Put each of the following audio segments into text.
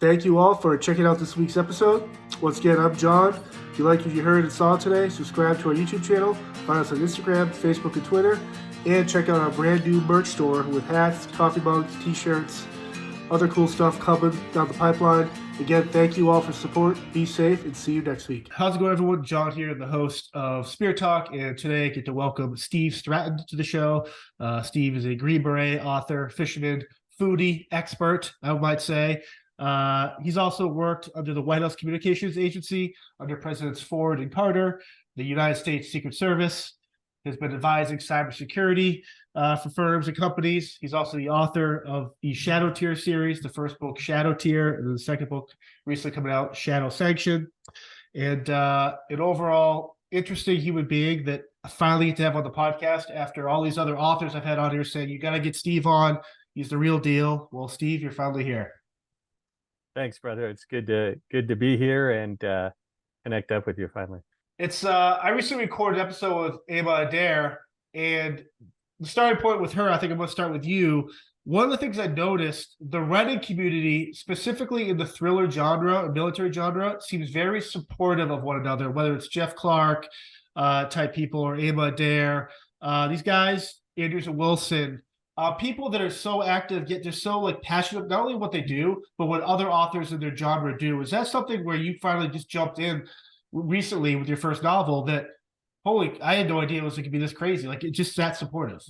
Thank you all for checking out this week's episode. Once again, I'm John. If you like what you heard and saw today, subscribe to our YouTube channel, find us on Instagram, Facebook, and Twitter, and check out our brand new merch store with hats, coffee mugs, t-shirts, other cool stuff coming down the pipeline. Again, thank you all for support. Be safe and see you next week. How's it going, everyone? John here, the host of Spear Talk, and today I get to welcome Steve Stratton to the show. Steve is a Green Beret author, fisherman, foodie expert, I might say. He's also worked under the White House Communications Agency under Presidents Ford and Carter, the United States Secret Service, has been advising cybersecurity for firms and companies. He's also the author of the Shadow Tier series, the first book, Shadow Tier, and then the second book recently coming out, Shadow Sanction. And an overall interesting human being that I finally get to have on the podcast after all these other authors I've had on here saying, you got to get Steve on. He's the real deal. Well, Steve, you're finally here. Thanks, brother. It's good to be here and connect up with you finally. It's I recently recorded an episode with Emma Adair, and the starting point with her, I think I'm going to start with you. One of the things I noticed, the writing community, specifically in the thriller genre or military genre, seems very supportive of one another, whether it's Jeff Clark type people or Emma Adair. These guys, Andrews and Wilson, people that are so active, yet they're so like passionate, not only what they do, but what other authors in their genre do. Is that something where you finally just jumped in recently with your first novel that, holy, I had no idea it could be this crazy. Like, it just that supportive.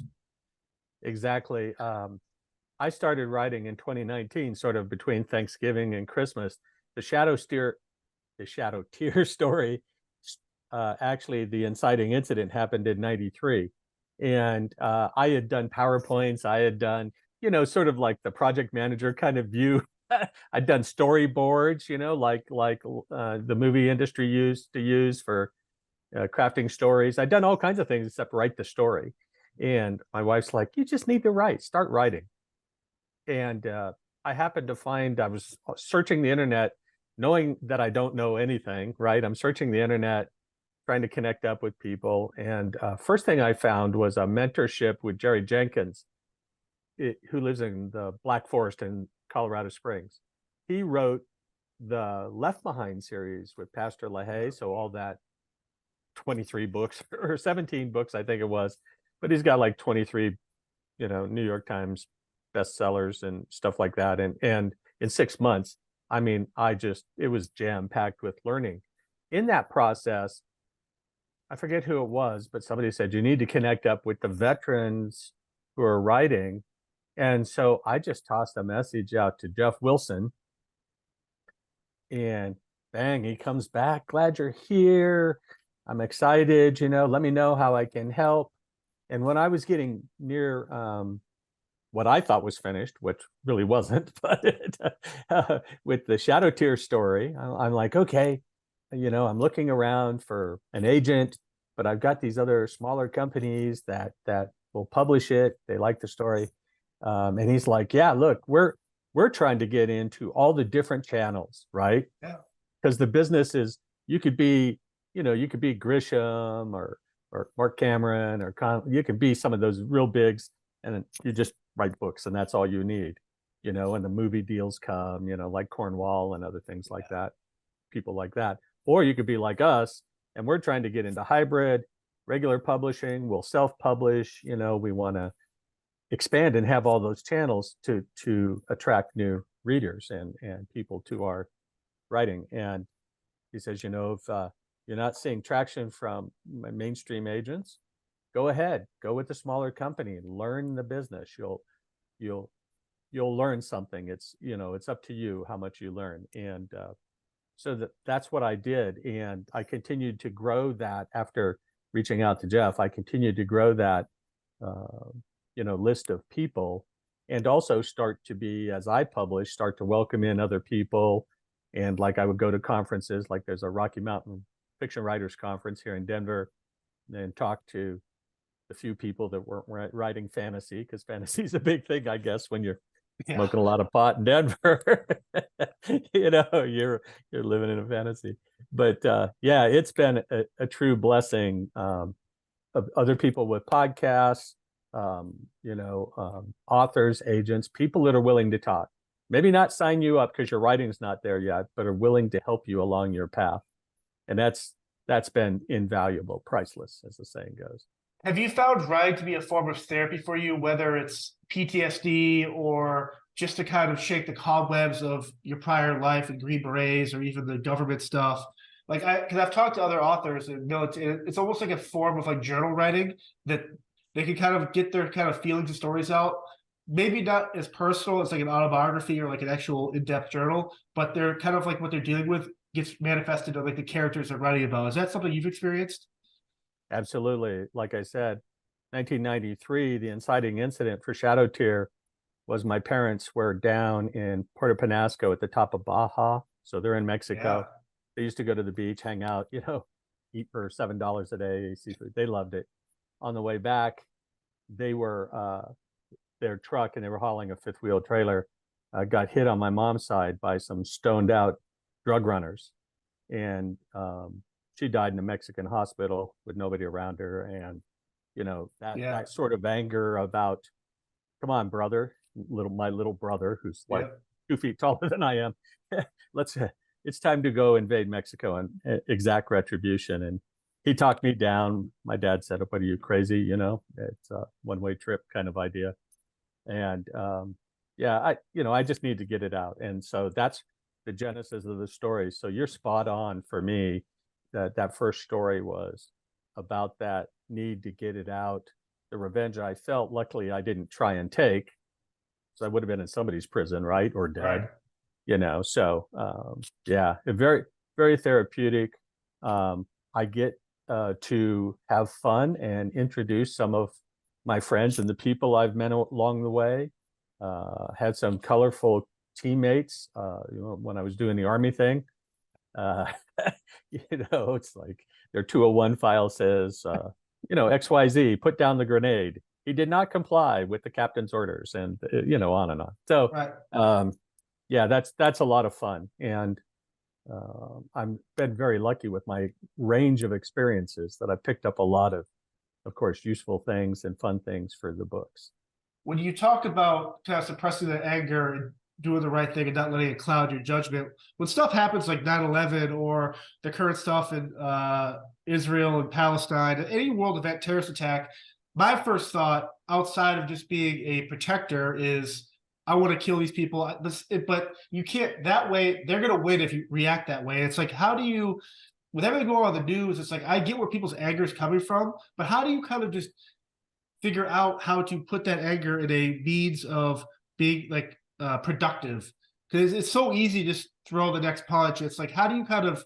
Exactly. I started writing in 2019, sort of between Thanksgiving and Christmas. The Shadow Tier story, actually the inciting incident happened in 93. And I had done PowerPoints. I had done, sort of like the project manager kind of view. I'd done storyboards, like the movie industry used to use for crafting stories. I'd done all kinds of things except write the story. And my wife's like, you just need to write, start writing. And I happened to find, I was searching the internet, knowing that I don't know anything, right? I'm searching the internet, trying to connect up with people. And first thing I found was a mentorship with Jerry Jenkins, who lives in the Black Forest in Colorado Springs. He wrote the Left Behind series with Pastor LaHaye. So all that 23 books or 17 books, I think it was, but he's got like 23, New York Times bestsellers and stuff like that. And in 6 months, I mean, it was jam packed with learning. In that process, I forget who it was, but somebody said, you need to connect up with the veterans who are writing. And so I just tossed a message out to Jeff Wilson, and bang, he comes back. Glad you're here. I'm excited. Let me know how I can help. And when I was getting near what I thought was finished, which really wasn't, but with the Shadow Tier story, I'm like, okay, I'm looking around for an agent, but I've got these other smaller companies that will publish it. They like the story. And he's like, yeah, look, we're trying to get into all the different channels, right? Yeah. Because the business is, you could be Grisham or Mark Cameron you could be some of those real bigs, and you just write books and that's all you need, and the movie deals come, like Cornwall and other things like that, people like that. Or you could be like us, and we're trying to get into hybrid, regular publishing. We'll self-publish, we want to expand and have all those channels to attract new readers and people to our writing. And he says, if you're not seeing traction from mainstream agents, go ahead, go with the smaller company, learn the business. You'll learn something. It's up to you how much you learn. And so that's what I did. And I continued to grow that after reaching out to Jeff. I continued to grow that, list of people, and also start to welcome in other people. And like I would go to conferences, like there's a Rocky Mountain Fiction Writers Conference here in Denver, and talk to the few people that weren't writing fantasy, because fantasy is a big thing, I guess, when you're smoking a lot of pot in Denver. You're living in a fantasy. But it's been a true blessing of other people with podcasts, authors, agents, people that are willing to talk. maybe not sign you up because your writing's not there yet, but are willing to help you along your path. And that's been invaluable, priceless, as the saying goes. Have you found writing to be a form of therapy for you, whether it's PTSD or just to kind of shake the cobwebs of your prior life and Green Berets or even the government stuff? Like, because I've talked to other authors and military, it's almost like a form of like journal writing that they can kind of get their kind of feelings and stories out. Maybe not as personal as like an autobiography or like an actual in-depth journal, but they're kind of like what they're dealing with gets manifested on like the characters they're writing about. Is that something you've experienced? Absolutely. Like I said, 1993, the inciting incident for Shadow Tier was my parents were down in Puerto Penasco at the top of Baja. So they're in Mexico. Yeah. They used to go to the beach, hang out, eat for $7 a day, seafood. They loved it. On the way back, they were their truck, and they were hauling a fifth wheel trailer, got hit on my mom's side by some stoned out drug runners. And she died in a Mexican hospital with nobody around her. And, that sort of anger about, come on, brother, my little brother, who's like 2 feet taller than I am. It's time to go invade Mexico and exact retribution. And he talked me down. My dad said, "What are you, crazy? It's a one-way trip kind of idea." And I just need to get it out. And so that's the genesis of the story. So you're spot on for me. That first story was about that need to get it out, the revenge I felt. Luckily, I didn't try and take, so I would have been in somebody's prison, right, or dead. Right. So very, very therapeutic. I get to have fun and introduce some of my friends and the people I've met along the way. Had some colorful teammates, when I was doing the Army thing. It's like their 201 file says, XYZ, put down the grenade. He did not comply with the captain's orders, and on and on. So, right. That's a lot of fun, and I've been very lucky with my range of experiences that I've picked up a lot of course, useful things and fun things for the books. When you talk about kind of suppressing the anger and doing the right thing and not letting it cloud your judgment, when stuff happens like 9/11 or the current stuff in Israel and Palestine, any world event, terrorist attack, my first thought outside of just being a protector is, I want to kill these people. But you can't, that way, they're going to win if you react that way. It's like, how do you, with everything going on in the news, it's like, I get where people's anger is coming from, but how do you kind of just figure out how to put that anger in a means of being like productive? Because it's so easy to just throw the next punch. It's like, how do you kind of,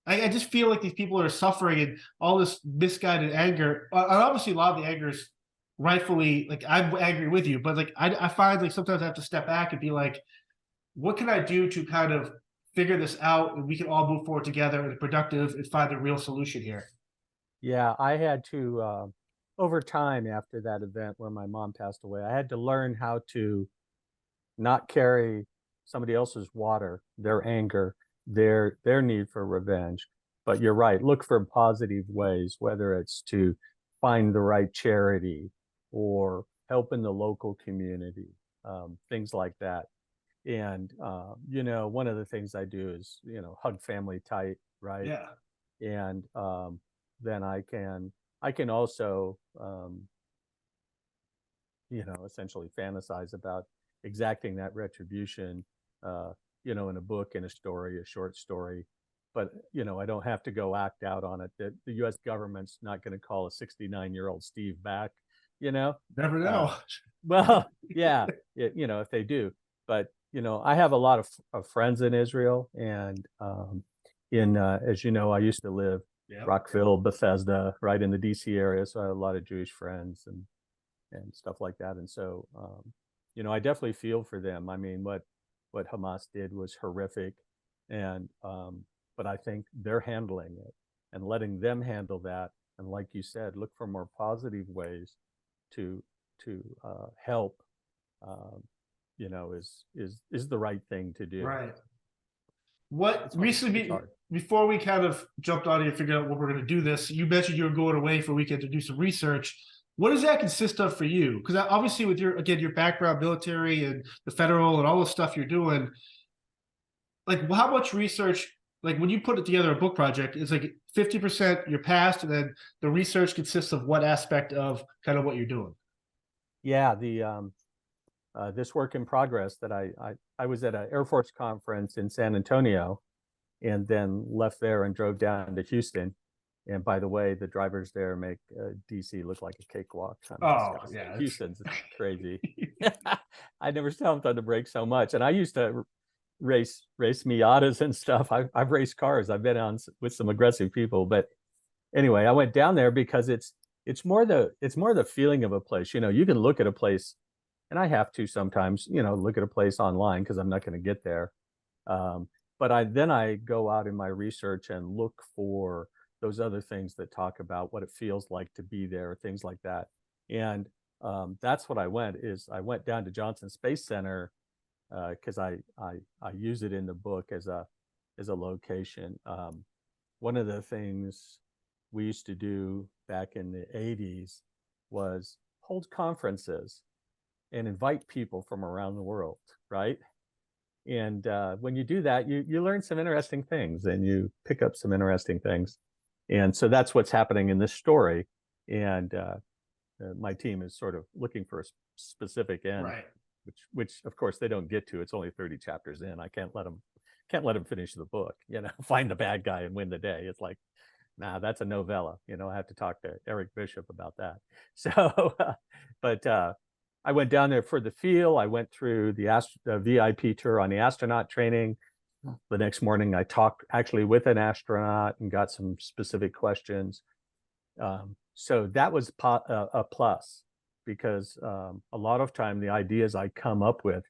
I just feel like these people are suffering and all this misguided anger. And obviously a lot of the anger is rightfully, like, I'm angry with you, but like, I find like sometimes I have to step back and be like, what can I do to kind of figure this out, and we can all move forward together and productive and find a real solution here? Yeah, I had to, over time after that event where my mom passed away, I had to learn how to not carry somebody else's water, their anger, their need for revenge. But you're right, look for positive ways, whether it's to find the right charity or help in the local community, things like that. And, one of the things I do is, hug family tight, right? Yeah. And then I can also, essentially fantasize about exacting that retribution, in a book, in a story, a short story. But, I don't have to go act out on it. The U.S. government's not going to call a 69-year-old Steve back, Never know. Well, yeah, if they do. But, I have a lot of friends in Israel, and as you know, I used to live Rockefeller, Bethesda, right in the DC area. So I have a lot of Jewish friends and stuff like that. And so, I definitely feel for them. I mean, what Hamas did was horrific. And, but I think they're handling it and letting them handle that. And like you said, look for more positive ways to help, is the right thing to do. Right. What recently, before we kind of jumped on here and figured out what we're going to do this, you mentioned you were going away for a weekend to do some research. What does that consist of for you? Because obviously with your background, military and the federal and all the stuff you're doing, like how much research, like when you put it together a book project, it's like 50% your past, and then the research consists of what aspect of kind of what you're doing? Yeah, this work in progress that I was at an Air Force conference in San Antonio, and then left there and drove down to Houston. And by the way, the drivers there make DC look like a cakewalk. Yeah, Houston's crazy. I never stomped on the brakes so much. And I used to race Miatas and stuff. I've raced cars. I've been on with some aggressive people. But anyway, I went down there because it's more the feeling of a place. You know, you can look at a place, and I have to sometimes, you know, look at a place online because I'm not going to get there. But I go out in my research and look for those other things that talk about what it feels like to be there, things like that. And that's what I went down to Johnson Space Center because I use it in the book as a location. One of the things we used to do back in the 80s was hold conferences and invite people from around the world, right? And when you do that, you learn some interesting things and you pick up some interesting things. And so that's what's happening in this story. And my team is sort of looking for a specific end, right? Which of course they don't get to. It's only 30 chapters in. I can't let them finish the book. You know, find the bad guy and win the day. It's like, nah, that's a novella. You know, I have to talk to Eric Bishop about that. So, but I went down there for the feel. I went through the VIP tour on the astronaut training. The next morning, I talked actually with an astronaut and got some specific questions. So that was a plus, because a lot of time the ideas I come up with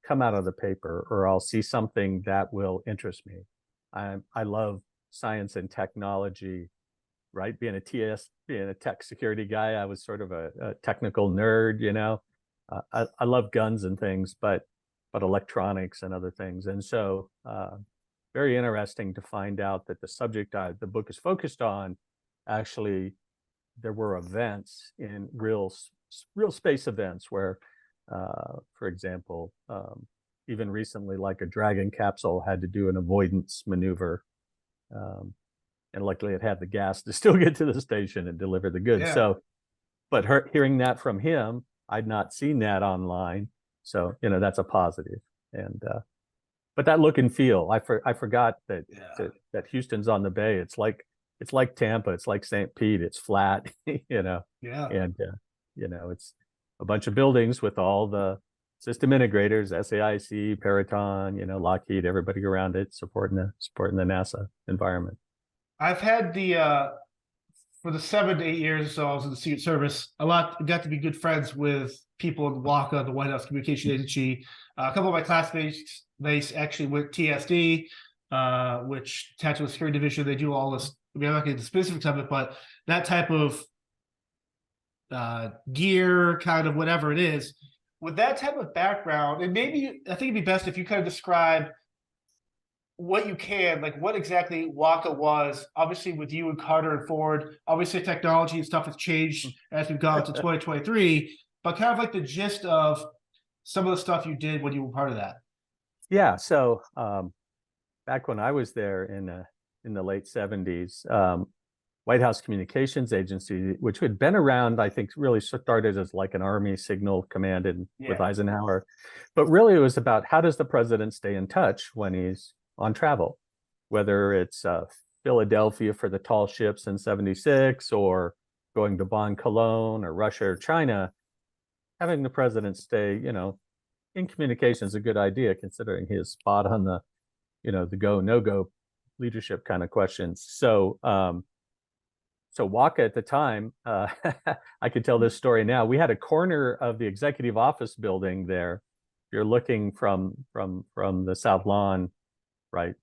come out of the paper, or I'll see something that will interest me. I love science and technology, right? Being a tech security guy, I was sort of a technical nerd, you know. I love guns and things, but electronics and other things. And so very interesting to find out that the subject the book is focused on, actually, there were events in real space events where, for example, even recently, like a Dragon capsule had to do an avoidance maneuver. And luckily it had the gas to still get to the station and deliver the goods. Yeah. So, but hearing that from him, I'd not seen that online. So, you know, that's a positive. And, but that look and feel, I forgot that, that Houston's on the bay. It's like Tampa, it's like St. Pete, it's flat, you know. Yeah. And, you know, it's a bunch of buildings with all the system integrators, SAIC, Peraton, you know, Lockheed, everybody around it supporting the NASA environment. I've had for the 7 to 8 years or so I was in the Secret Service, got to be good friends with people in WACA, the White House Communication Agency. A couple of my classmates, they actually went TSD, which Tactical Security Division. They do all this. I mean, I'm not getting the specifics of it, but that type of gear, kind of whatever it is, with that type of background, and maybe I think it'd be best if you kind of describe what you can, like what exactly WACA was. Obviously, with you and Carter and Ford, obviously technology and stuff has changed as we've gone to 2023, but kind of like the gist of some of the stuff you did when you were part of that. Yeah. So back when I was there in the late 70s, White House Communications Agency, which had been around, I think really started as like an Army signal command with Eisenhower. But really it was about how does the president stay in touch when he's on travel, whether it's Philadelphia for the tall ships in 76 or going to Bonn, Cologne, or Russia or China. Having the president stay, you know, in communication is a good idea, considering his spot on the, you know, the go, no go leadership kind of questions. So, so WACA at the time, I could tell this story now. We had a corner of the executive office building there. You're looking from the South Lawn, right?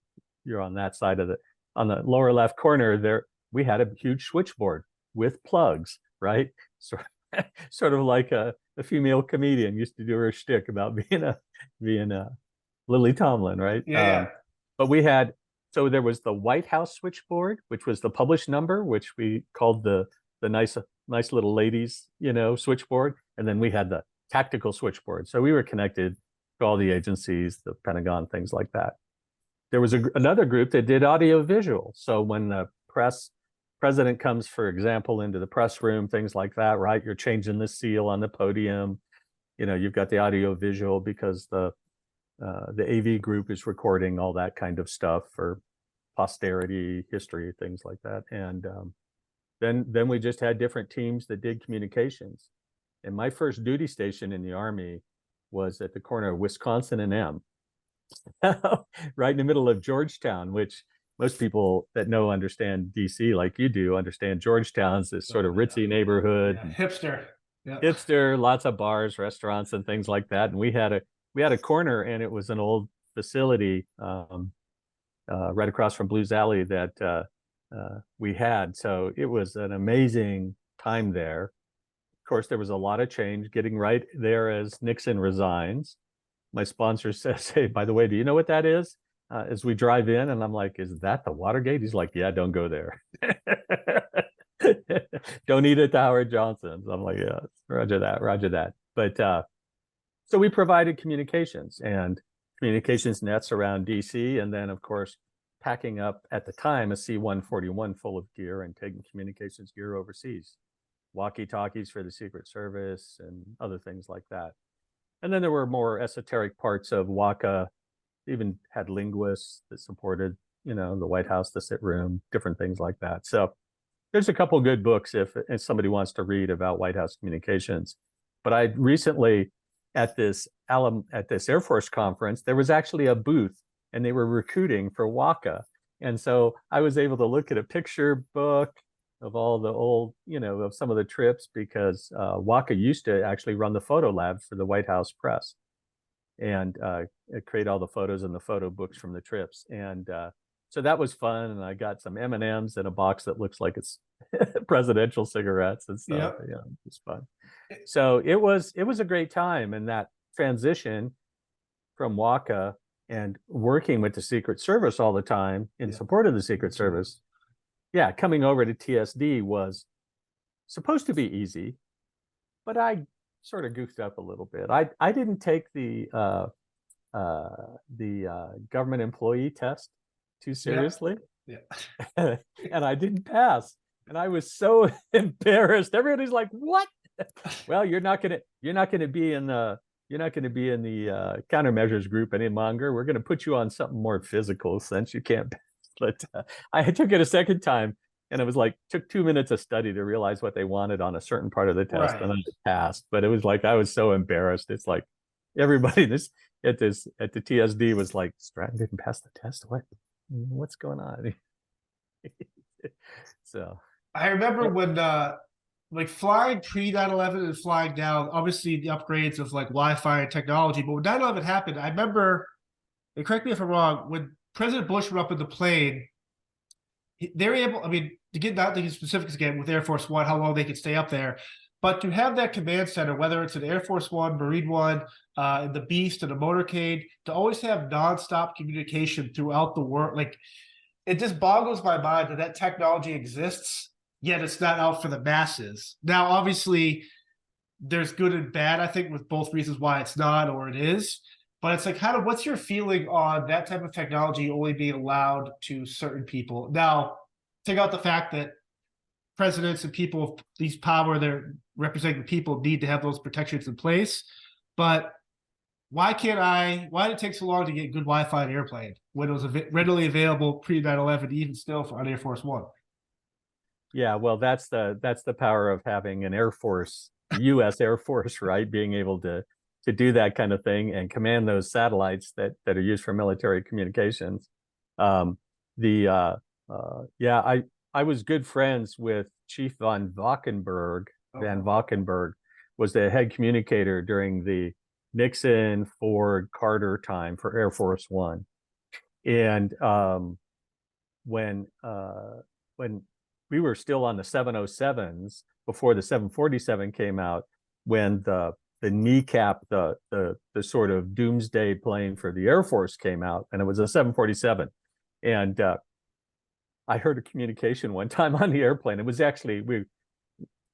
You're on that side of on the lower left corner there. We had a huge switchboard with plugs, right? Sort of like a female comedian used to do her shtick about being a Lily Tomlin, right? Yeah. But we had, so there was the White House switchboard, which was the published number, which we called the the nice little ladies, switchboard, and then we had the tactical switchboard. So we were connected to all the agencies, the Pentagon, things like that. There was another group that did audio visual. So when the president comes, for example, into the press room, things like that, right? You're changing the seal on the podium. You've got the audio visual because the AV group is recording all that kind of stuff for posterity, history, things like that. And then we just had different teams that did communications. And my first duty station in the Army was at the corner of Wisconsin and M, right in the middle of Georgetown, which most people that understand DC like you do understand Georgetown's this sort of ritzy neighborhood. Yeah, hipster. Yeah. Hipster, lots of bars, restaurants, and things like that. And we had a corner, and it was an old facility right across from Blues Alley that we had. So it was an amazing time there. Of course, there was a lot of change getting right there as Nixon resigns. My sponsor says, "Hey, by the way, do you know what that is?" As we drive in, and I'm like, "Is that the Watergate?" He's like, "Yeah, don't go there." Don't eat at the Howard Johnson's. I'm like, "Yeah, roger that." But so we provided communications nets around DC, and then of course packing up at the time a C-141 full of gear and taking communications gear overseas, walkie-talkies for the Secret Service and other things like that. And then there were more esoteric parts of WACA, even had linguists that supported, the White House, the sit room, different things like that. So there's a couple good books if somebody wants to read about White House communications. But I recently at this Air Force conference, there was actually a booth and they were recruiting for WACA. And so I was able to look at a picture book of all the old, of some of the trips, because WACA used to actually run the photo lab for the White House press and create all the photos and the photo books from the trips. And so that was fun. And I got some M&Ms in a box that looks like it's presidential cigarettes and stuff. Yep. Yeah, it was fun. So it was a great time. And that transition from WACA and working with the Secret Service all the time in support of the Secret Service, coming over to TSD was supposed to be easy, but I sort of goofed up a little bit. I didn't take the government employee test too seriously, and I didn't pass, and I was so embarrassed. Everybody's like, "What? Well, you're not gonna be in the countermeasures group any longer. We're gonna put you on something more physical since you can't." But I took it a second time, and it was like took 2 minutes of study to realize what they wanted on a certain part of the test, and I passed. But it was like I was so embarrassed. It's like everybody at the TSD was like, "Stratton didn't pass the test. What's going on?" So I remember when like flying pre 9/11 and flying down, obviously the upgrades of like Wi-Fi and technology. But when 9/11 happened, I remember, and correct me if I'm wrong, when President Bush went up in the plane, they were able, to get not the specifics again with Air Force One, how long they could stay up there, but to have that command center, whether it's an Air Force One, Marine One, the Beast, and the Motorcade, to always have nonstop communication throughout the world, like it just boggles my mind that technology exists, yet it's not out for the masses. Now, obviously, there's good and bad, I think, with both reasons why it's not or it is. But it's like, what's your feeling on that type of technology only being allowed to certain people? Now, take out the fact that presidents and people of these power, they're representing the people, need to have those protections in place. But why did it take so long to get good Wi-Fi on an airplane when it was readily available pre 9/11, even still on Air Force One? Yeah, well, that's the power of having an Air Force, U.S. Air Force, right? Being able to do that kind of thing and command those satellites that are used for military communications. I was good friends with Chief Van Valkenburg. Van Valkenburg was the head communicator during the Nixon, Ford, Carter time for Air Force One. And when we were still on the 707s before the 747 came out, when the kneecap, the sort of doomsday plane for the Air Force came out, and it was a 747. And I heard a communication one time on the airplane. It was actually,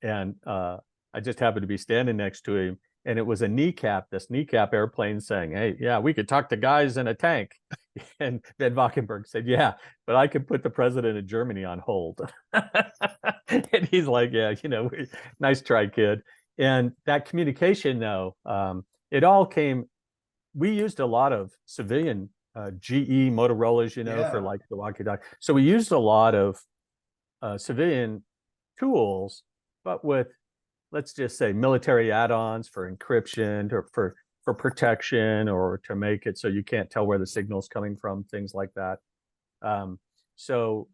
and I just happened to be standing next to him, and it was a kneecap, this kneecap airplane saying, "Hey, yeah, we could talk to guys in a tank." And Van Valkenburg said, "Yeah, but I could put the president of Germany on hold." And he's like, "Yeah, nice try, kid." And that communication, though, it all came. We used a lot of civilian GE Motorola's, for like the walkie-talkie. So we used a lot of civilian tools, but with, let's just say, military add-ons for encryption or for protection, or to make it so you can't tell where the signal's coming from, things like that. So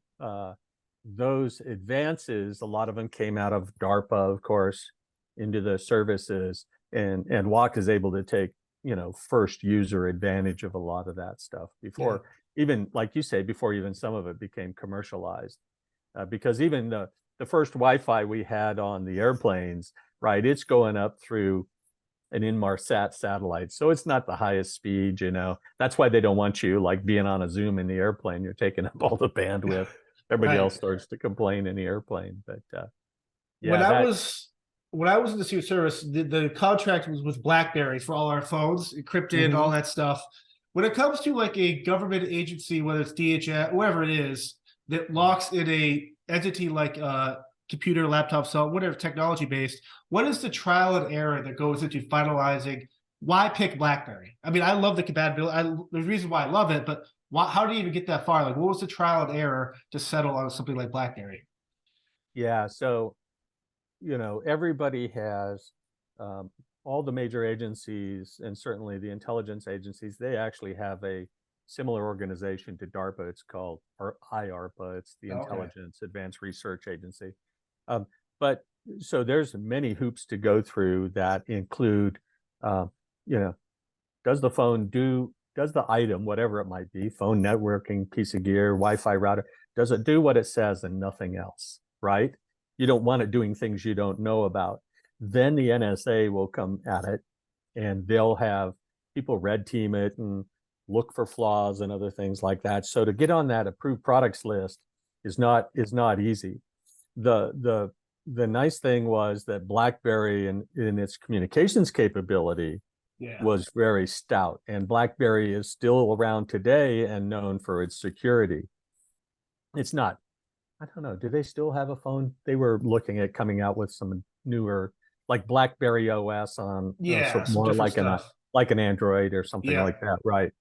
those advances, a lot of them came out of DARPA, of course, into the services, and WAC is able to take, first user advantage of a lot of that stuff before even, like you say, before even some of it became commercialized. Because even the first Wi-Fi we had on the airplanes, right, it's going up through an Inmarsat satellite. So it's not the highest speed, That's why they don't want you like being on a Zoom in the airplane. You're taking up all the bandwidth. Everybody else starts to complain in the airplane. But when I was in the Secret Service, the contract was with BlackBerry for all our phones, encrypted, all that stuff. When it comes to like a government agency, whether it's DHS, whoever it is, that locks in a entity like computer, laptop, cell, whatever, technology based, what is the trial and error that goes into finalizing? Why pick BlackBerry? I mean, I love the compatibility. There's a reason why I love it, but how do you even get that far? Like, what was the trial and error to settle on something like BlackBerry? Yeah, so everybody has, all the major agencies, and certainly the intelligence agencies, they actually have a similar organization to DARPA. It's called IARPA. It's the Intelligence Advanced Research Agency. But so there's many hoops to go through that include, does the item, whatever it might be, phone networking, piece of gear, Wi-Fi router, does it do what it says and nothing else, right? You don't want it doing things you don't know about. Then the NSA will come at it, and they'll have people red team it and look for flaws and other things like that. So to get on that approved products list is not easy. The nice thing was that BlackBerry in its communications capability was very stout, and BlackBerry is still around today and known for its security. It's not, I don't know, do they still have a phone? They were looking at coming out with some newer, like BlackBerry OS on, more like an Android or something like that, right?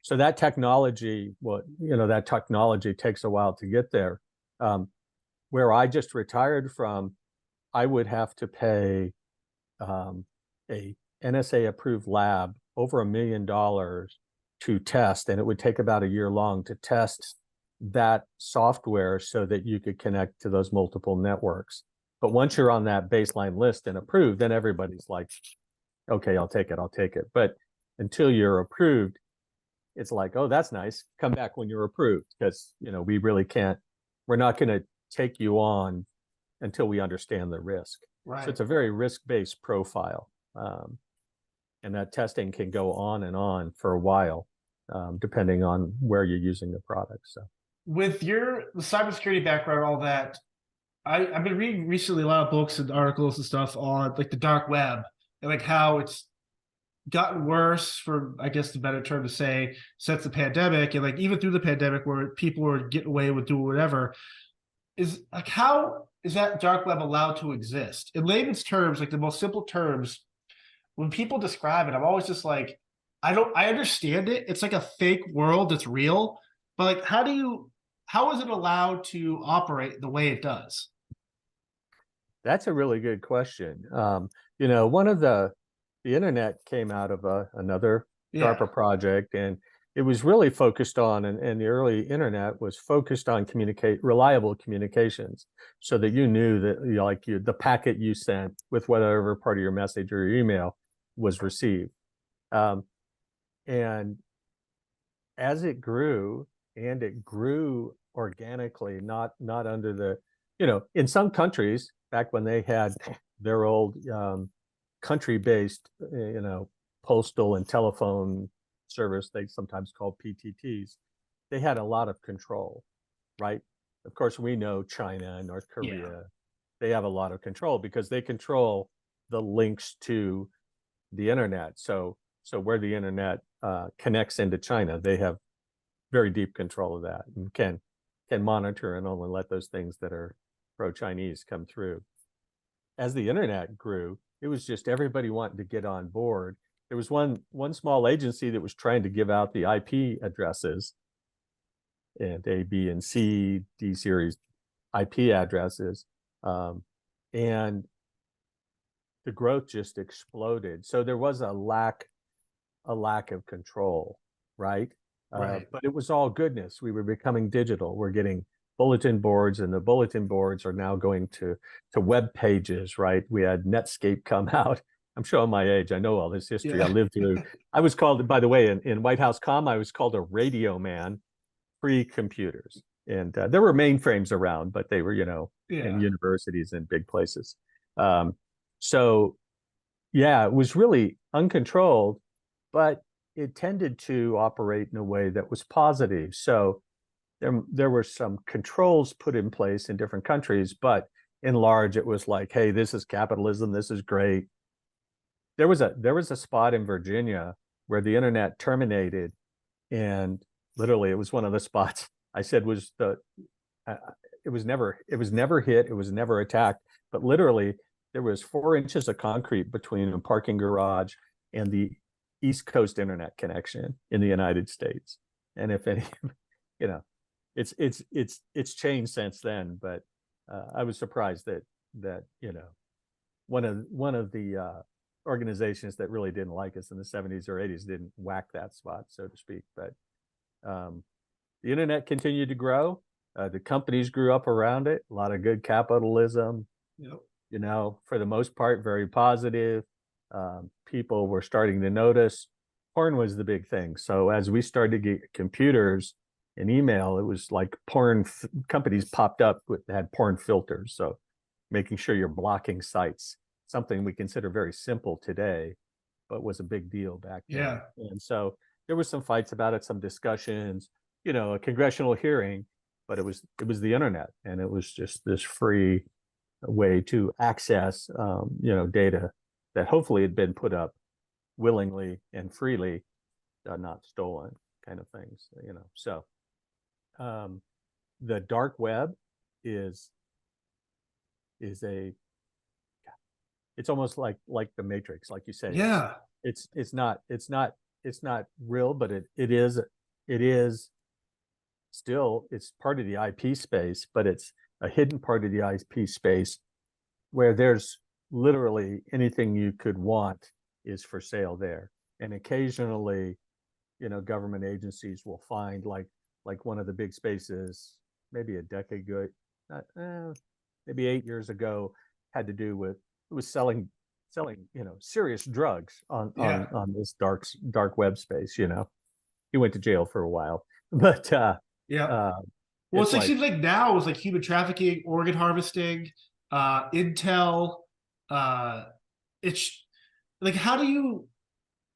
So that technology, that technology takes a while to get there. Where I just retired from, I would have to pay a NSA approved lab over $1 million to test, and it would take about a year long to test that software so that you could connect to those multiple networks. But once you're on that baseline list and approved, then everybody's like, okay, I'll take it. But until you're approved, it's like, oh, that's nice. Come back when you're approved, because we really can't. We're not going to take you on until we understand the risk. Right. So it's a very risk-based profile, and that testing can go on and on for a while, depending on where you're using the product. So, with the cybersecurity background, all that, I've been reading recently a lot of books and articles and stuff on like the dark web and like how it's gotten worse, for I guess the better term to say, since the pandemic, and like even through the pandemic where people were getting away with doing whatever. Is like, how is that dark web allowed to exist? In layman's terms, like the most simple terms, when people describe it, I'm always just like, I understand it. It's like a fake world that's real, but like, how is it allowed to operate the way it does? That's a really good question. One of the internet came out of another DARPA project, and it was really focused on, and the early internet was focused on reliable communications, so that you knew that the packet you sent with whatever part of your message or your email was received. And as it grew, and it grew organically, not under the, in some countries back when they had their old country-based, postal and telephone service, they sometimes called PTTs, they had a lot of control, right? Of course, we know China and North Korea they have a lot of control because they control the links to the internet. So where the internet connects into China, they have very deep control of that and can monitor and only let those things that are pro-Chinese come through. As the internet grew, it was just everybody wanting to get on board. There was one small agency that was trying to give out the IP addresses and A, B, and C, D series IP addresses. And the growth just exploded. So there was a lack of control, right? Right. But it was all goodness. We were becoming digital. We're getting bulletin boards, and the bulletin boards are now going to web pages, right? We had Netscape come out. I'm showing my age. I know all this history. Yeah. I lived through. I was called, by the way, in White House comm, I was called a radio man, pre-computers. And there were mainframes around, but they were, in universities and big places. So yeah, it was really uncontrolled, but it tended to operate in a way that was positive. So there were some controls put in place in different countries, but in large, it was like, hey, this is capitalism. This is great. There was a spot in Virginia where the internet terminated, and literally it was one of the spots I said was it was never hit. It was never attacked, but literally there was 4 inches of concrete between a parking garage and the East Coast internet connection in the United States. And if any, it's changed since then. But I was surprised that one of the organizations that really didn't like us in the 70s or 80s didn't whack that spot, so to speak. But the internet continued to grow. The companies grew up around it. A lot of good capitalism. Yep. For the most part, very positive. People were starting to notice. Porn was the big thing. So as we started to get computers and email, it was like porn companies popped up that had porn filters. So making sure you're blocking sites, something we consider very simple today, but was a big deal back then. Yeah. And so there was some fights about it, some discussions, a congressional hearing, but it was the internet, and it was just this free way to access, data that hopefully had been put up willingly and freely, not stolen, kind of things. So the dark web is it's almost like the Matrix, like you say. Yeah. It's not real, but it is still, it's part of the IP space, but it's a hidden part of the IP space where there's literally anything you could want is for sale there. And occasionally, government agencies will find like one of the big spaces, maybe a decade ago, maybe 8 years ago, had to do with, it was selling serious drugs on this dark web space. He went to jail for a while, but well, it seems like now it's like human trafficking, organ harvesting, intel. It's like, how do you?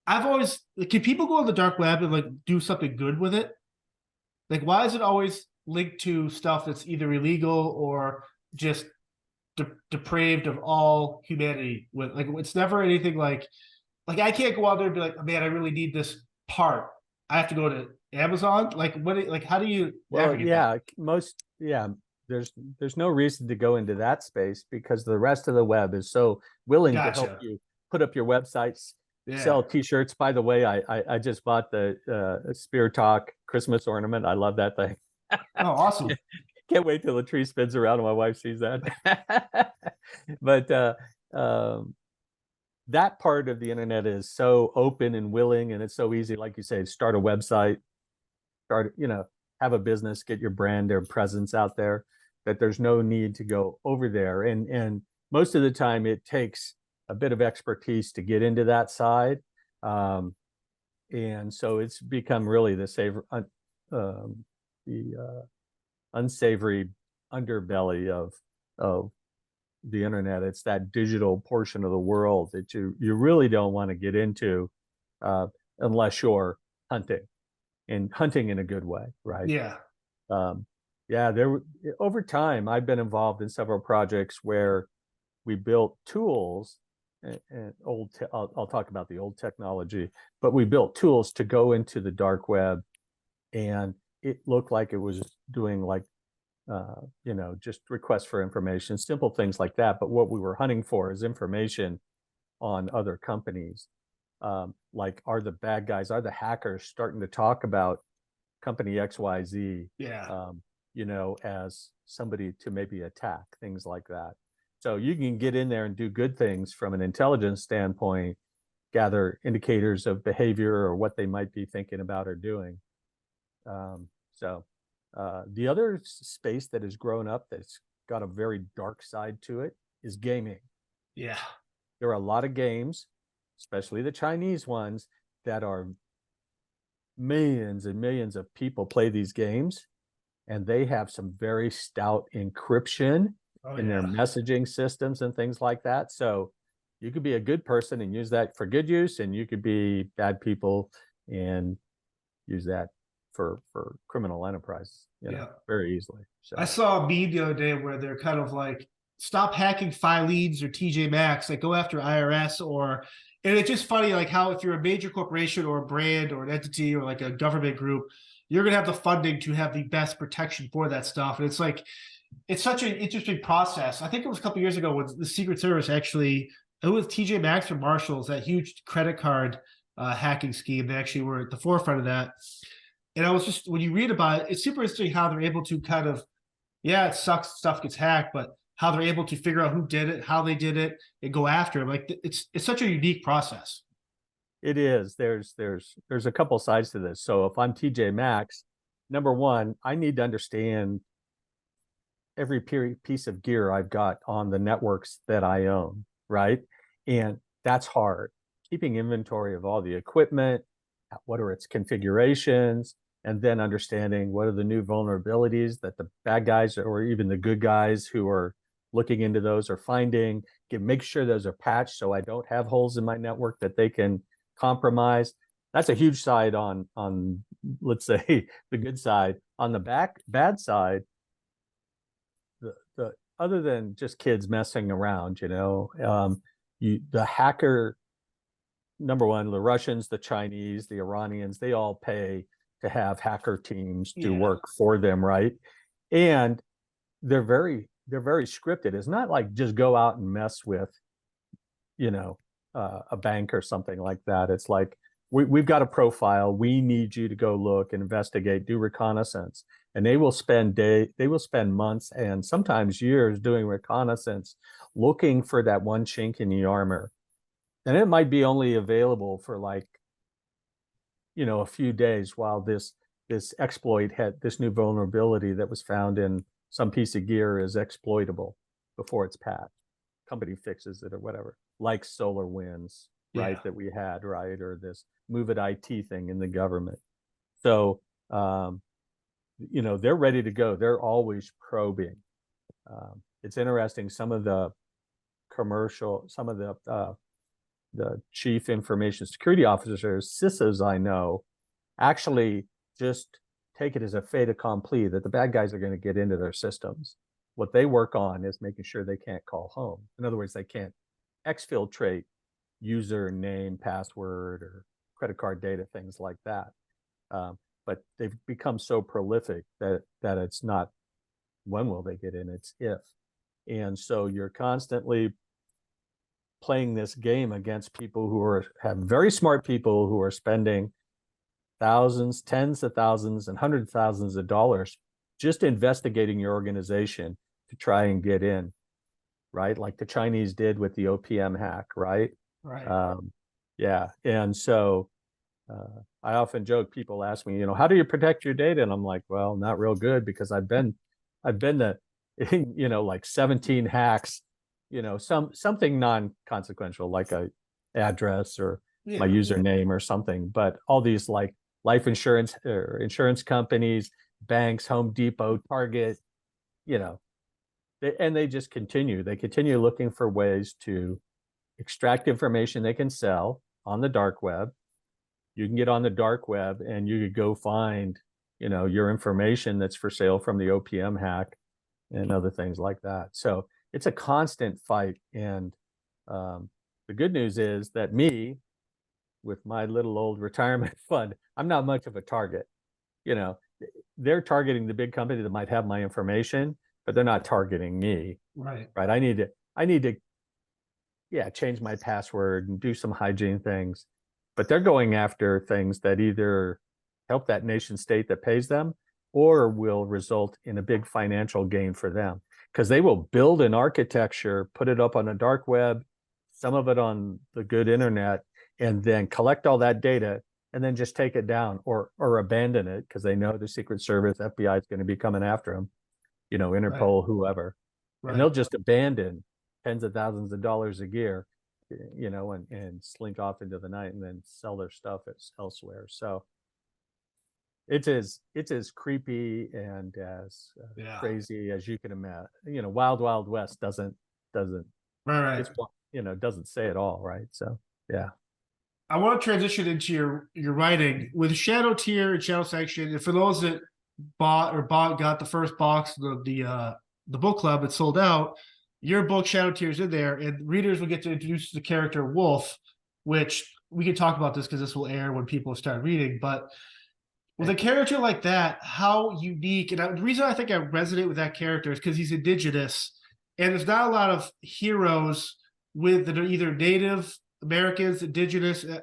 I've always can people go on the dark web and like do something good with it? Like, why is it always linked to stuff that's either illegal or just depraved of all humanity? With like, it's never anything like I can't go out there and be like, oh, man, I really need this part. I have to go to Amazon. Like, what? Like, how do you? Well, there's no reason to go into that space because the rest of the web is so willing to help you put up your websites, sell T-shirts. By the way, I just bought the Spear Talk Christmas ornament. I love that thing. Oh, awesome! Can't wait till the tree spins around and my wife sees that. But that part of the internet is so open and willing, and it's so easy, like you say, start a website, have a business, get your brand or presence out there, that there's no need to go over there. And most of the time it takes a bit of expertise to get into that side. And so it's become really the unsavory underbelly of the internet. It's that digital portion of the world that you really don't want to get into unless you're hunting in a good way, right? Yeah. Yeah, over time, I've been involved in several projects where we built tools and I'll talk about the old technology, but we built tools to go into the dark web, and it looked like it was doing like, just requests for information, simple things like that. But what we were hunting for is information on other companies. Like, are the bad guys, are the hackers starting to talk about company XYZ, Yeah. as somebody to maybe attack, things like that. So you can get in there and do good things from an intelligence standpoint, gather indicators of behavior or what they might be thinking about or doing. The other space that has grown up that's got a very dark side to it is gaming. Yeah. There are a lot of games, especially the Chinese ones, that are millions and millions of people play these games, and they have some very stout encryption in their messaging systems and things like that. So you could be a good person and use that for good use, and you could be bad people and use that for criminal enterprise, very easily. So I saw a meme the other day where they're kind of like, stop hacking Filene's or TJ Maxx, like go after IRS and it's just funny, like how if you're a major corporation or a brand or an entity or like a government group, you're going to have the funding to have the best protection for that stuff. And it's like, it's such an interesting process. I think it was a couple of years ago when the Secret Service actually, it was TJ Maxx or Marshalls, that huge credit card hacking scheme. They actually were at the forefront of that. And I was just, when you read about it, it's super interesting how they're able to kind of, yeah, it sucks, stuff gets hacked, but how they're able to figure out who did it, how they did it, and go after them. Like it's such a unique process. it is. There's a couple sides to this. So if I'm TJ Maxx, number one, I need to understand every piece of gear I've got on the networks that I own, right? And that's hard. Keeping inventory of all the equipment, what are its configurations, and then understanding what are the new vulnerabilities that the bad guys or even the good guys who are looking into those are finding. Make sure those are patched so I don't have holes in my network that they can compromise. That's a huge side on let's say the good side. On the bad side, the other than just kids messing around, the hacker, number one, the Russians, the Chinese, the Iranians, they all pay to have hacker teams do work for them, right? And they're very scripted. It's not like just go out and mess with, a bank or something like that. It's like, we've got a profile. We need you to go look and investigate, do reconnaissance. And they will spend months and sometimes years doing reconnaissance, looking for that one chink in the armor. And it might be only available for like, a few days while this exploit had this new vulnerability that was found in some piece of gear is exploitable before it's patched. Company fixes it or whatever, like SolarWinds, right? That we had, right? Or this Move It IT thing in the government. So, they're ready to go. They're always probing. It's interesting. Some of the the chief information security officers, CISOs I know, actually just take it as a fait accompli that the bad guys are going to get into their systems. What they work on is making sure they can't call home. In other words, they can't exfiltrate user name, password, or credit card data, things like that. But they've become so prolific that it's not when will they get in, it's if. And so you're constantly playing this game against people who have very smart people who are spending thousands, tens of thousands, and hundreds of thousands of dollars just investigating your organization to try and get in, right? Like the Chinese did with the OPM hack, right? Right. And so I often joke, people ask me, how do you protect your data? And I'm like, well, not real good, because I've been to, like 17 hacks, something non-consequential, like a address or my username or something, but all these like life insurance or insurance companies, banks, Home Depot, Target, and they just continue. They continue looking for ways to extract information they can sell on the dark web. You can get on the dark web and you could go find your information that's for sale from the OPM hack and other things like that. So it's a constant fight. And the good news is that me, with my little old retirement fund, I'm not much of a target. They're targeting the big company that might have my information, but they're not targeting me. Right. Right. I need to, change my password and do some hygiene things, but they're going after things that either help that nation state that pays them or will result in a big financial gain for them, because they will build an architecture, put it up on the dark web, some of it on the good internet, and then collect all that data and then just take it down or abandon it because they know the Secret Service, FBI is going to be coming after them, Interpol, whoever. Right. And they'll just abandon tens of thousands of dollars a year, and slink off into the night and then sell their stuff elsewhere. So it's as creepy and as crazy as you can imagine. Wild Wild West doesn't right. It's, doesn't say it all, right? So yeah. I want to transition into your writing with Shadow Tier and Shadow Section. And for those that got the first box of the book club, it sold out. Your book Shadow Tier is in there, and readers will get to introduce the character Wolf, which we can talk about this because this will air when people start reading. But with a character like that, how unique, and the reason I think I resonate with that character is because he's indigenous, and there's not a lot of heroes that are either Native Americans, indigenous, and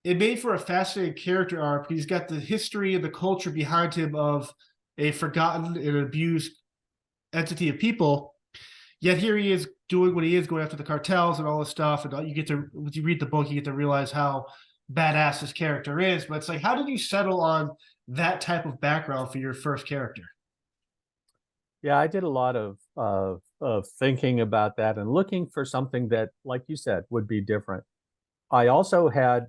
it made for a fascinating character arc. He's got the history and the culture behind him of a forgotten and abused entity of people. Yet here he is doing what he is, going after the cartels and all this stuff. And when you read the book, you get to realize how badass this character is. But it's like, how did you settle on that type of background for your first character? Yeah, I did a lot of thinking about that and looking for something that, like you said, would be different. I also had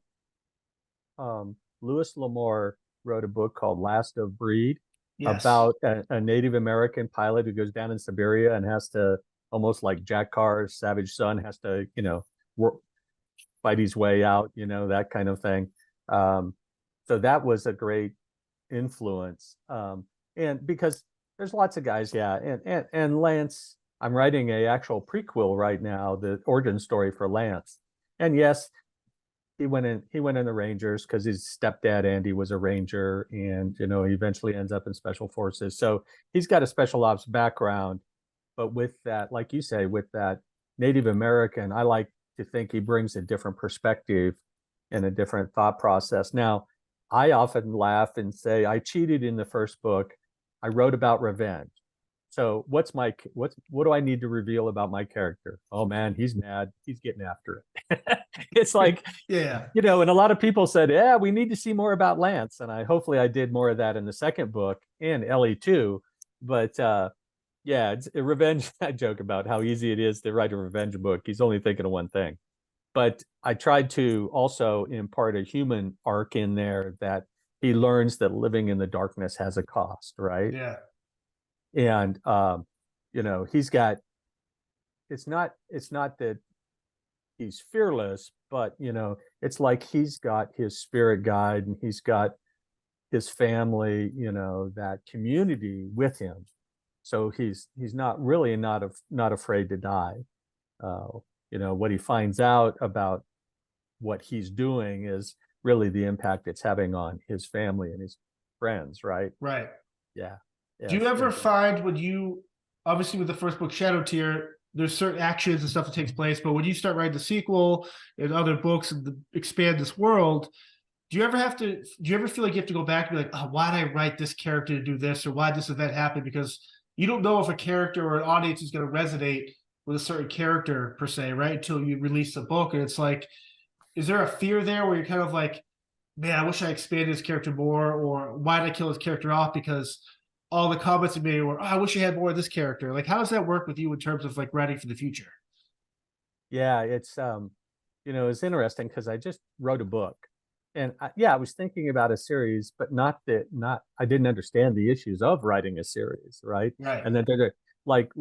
Louis L'Amour wrote a book called Last of Breed, about a Native American pilot who goes down in Siberia and has to, almost like Jack Carr's Savage Son, has to, fight his way out, that kind of thing. So that was a great influence. And because there's lots of guys, and Lance, I'm writing a actual prequel right now, the origin story for Lance. And yes, he went in the Rangers because his stepdad Andy was a Ranger, and he eventually ends up in Special Forces. So he's got a special ops background, but with that, like you say, with that Native American, I like to think he brings a different perspective and a different thought process. Now, I often laugh and say I cheated in the first book. I wrote about revenge. So what do I need to reveal about my character? Oh man, he's mad. He's getting after it. It's like, and a lot of people said, yeah, we need to see more about Lance. And hopefully I did more of that in the second book, and Ellie too. But it's a revenge. I joke about how easy it is to write a revenge book. He's only thinking of one thing. But I tried to also impart a human arc in there, that he learns that living in the darkness has a cost, right? Yeah. And he's got, it's not that he's fearless, but it's like he's got his spirit guide and he's got his family, that community with him. So he's not afraid to die. What he finds out about what he's doing is really the impact it's having on his family and his friends, right? Right. Yeah. Do you ever find, when you, obviously with the first book, Shadow Tier, there's certain actions and stuff that takes place, but when you start writing the sequel and other books and expand this world, do you ever feel like you have to go back and be like, oh, why did I write this character to do this, or why did this event happen? Because you don't know if a character or an audience is going to resonate with a certain character per se, right? Until you release the book. And it's like, is there a fear there where you're kind of like, man, I wish I expanded this character more, or why did I kill this character off? Because all the comments you made were, oh, I wish I had more of this character. Like, how does that work with you in terms of like writing for the future? Yeah, it's it's interesting because I just wrote a book, and I was thinking about a series, but I didn't understand the issues of writing a series, right? Right. And then they're like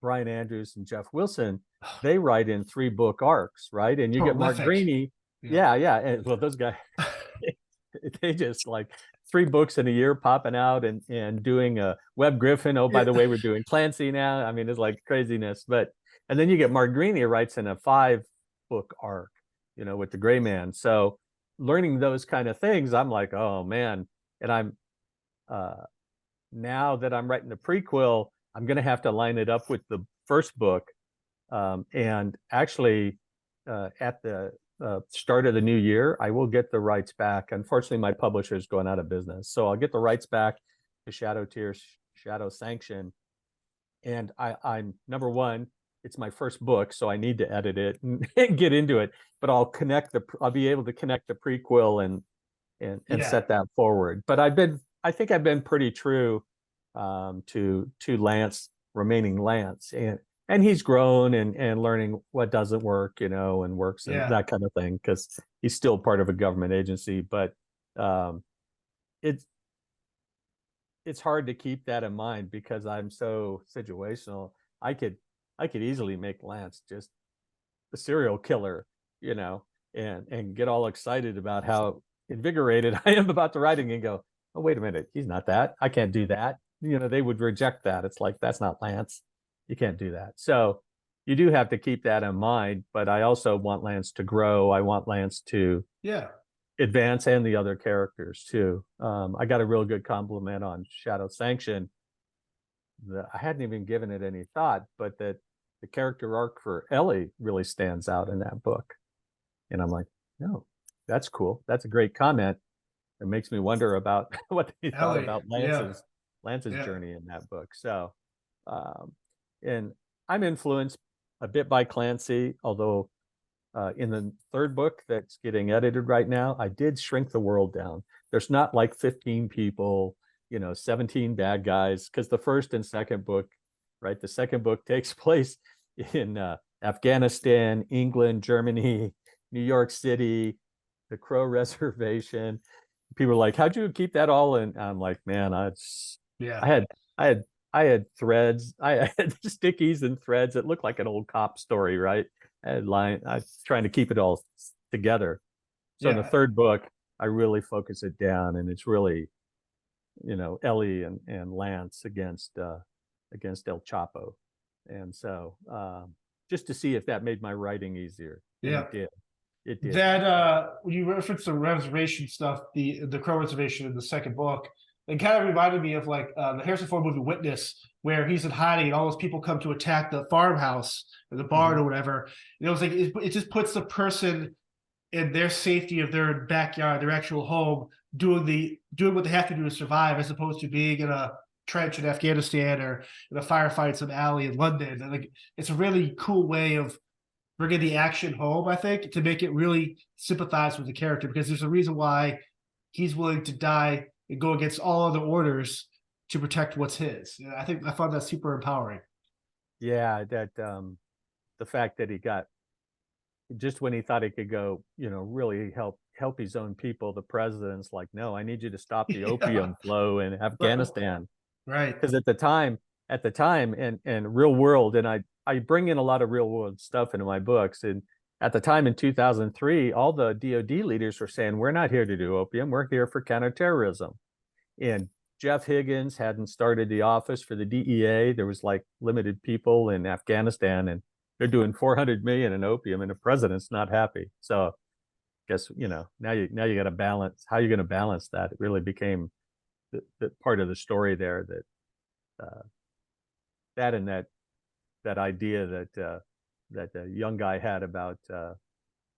Brian Andrews and Jeff Wilson, they write in 3-book arcs, right? And you get Mark Greaney. Yeah. And, well, those guys, they just like 3 books in a year popping out and doing a Webb Griffin. Oh, by Yeah. the way, we're doing Clancy now. I mean, it's like craziness. But and then you get Mark Greene, who writes in a 5-book arc, with the Gray Man. So learning those kind of things, I'm like, oh man. And I'm now that I'm writing the prequel, I'm going to have to line it up with the first book. And actually, at the start of the new year, I will get the rights back. Unfortunately, my publisher is going out of business, so I'll get the rights back to Shadow Tears, Shadow Sanction. And I'm number one. It's my first book, so I need to edit it and get into it. But I'll be able to connect the prequel and set that forward. But I think I've been pretty true to Lance, remaining Lance, and he's grown and learning what doesn't work, and works and that kind of thing, because he's still part of a government agency. But it's hard to keep that in mind because I'm so situational. I could easily make Lance just a serial killer, and get all excited about how invigorated I am about the writing and go, oh, wait a minute, he's not that. I can't do that. They would reject that. It's like, that's not Lance. You can't do that. So you do have to keep that in mind. But I also want Lance to grow. I want Lance to advance, and the other characters too. I got a real good compliment on Shadow Sanction that I hadn't even given it any thought, but that the character arc for Ellie really stands out in that book. And I'm like, no, that's cool. That's a great comment. It makes me wonder about what they thought about Lance's journey in that book. So, and I'm influenced a bit by Clancy, although in the third book that's getting edited right now, I did shrink the world down. There's not like 15 people, 17 bad guys, because the first and second book, right? The second book takes place in Afghanistan, England, Germany, New York City, the Crow Reservation. People are like, how'd you keep that all in? I'm like, man, I had threads. I had stickies and threads. It looked like an old cop story, right? I was trying to keep it all together. So in the third book, I really focus it down, and it's really, Ellie and Lance against El Chapo. And so just to see if that made my writing easier. Yeah. It did. It did. That when you reference the reservation stuff, the Crow Reservation in the second book, it kind of reminded me of like the Harrison Ford movie Witness, where he's in hiding and all those people come to attack the farmhouse or the barn or whatever. And it was like it just puts the person in their safety of their backyard, their actual home, doing what they have to do to survive, as opposed to being in a trench in Afghanistan or in a firefight in some alley in London. And like, it's a really cool way of bringing the action home, I think, to make it really sympathize with the character, because there's a reason why he's willing to die and go against all other orders to protect what's his. And I found that super empowering. Yeah, that the fact that he got, just when he thought he could go, really help his own people, the president's like, no, I need you to stop the opium flow in Afghanistan. Right. Because at the time and real world, and I bring in a lot of real world stuff into my books. And at the time in 2003, all the DOD leaders were saying, we're not here to do opium. We're here for counterterrorism. And Jeff Higgins hadn't started the office for the DEA. There was like limited people in Afghanistan, and they're doing 400 million in opium, and the president's not happy. So I guess, now you got to balance, how you're going to balance that. It really became the part of the story there, that idea that the young guy had about,